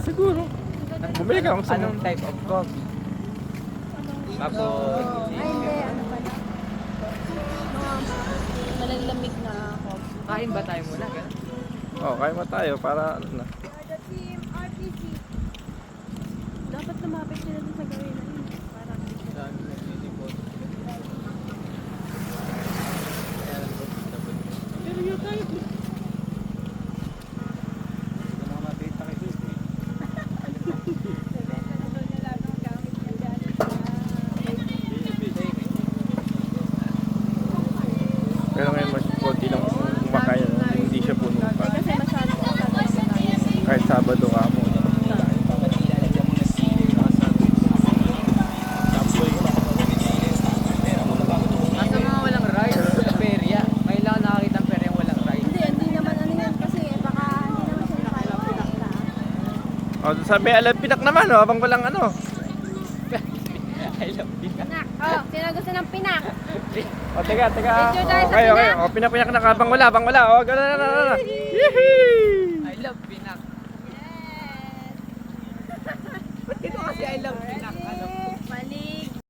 Siguro. Bumili ka kung Anong type of coffee? Tapos, Ay, hindi. Ano pala? Malalamig na coffee. kain ba tayo muna? Ganun? Oh, kaya mo tayo para ano na. The team RPG. Dapat lumapit sila dun sa gawin na yun. Parang pero yun tayo. Pero ngayon mas konti lang kumakain, no? Hindi siya puno pa. Kasi masyado ko tayo. Kahit Sabado ka mo. Nasa mga walang rice sa perya. Kailangan nakakita ang perya walang rice. Hindi naman ano yan kasi baka hindi naman siya nakakita. Oh, sabi alam pinak naman, oh, abang walang ano. I love you. Pinak. Oh, sino gusto ng pinak? Oh, teka. Picture tayo Oh, sa kayo. pinak. Oh, pinapinak na ka, abang wala. Oh, gano'n. Yehey!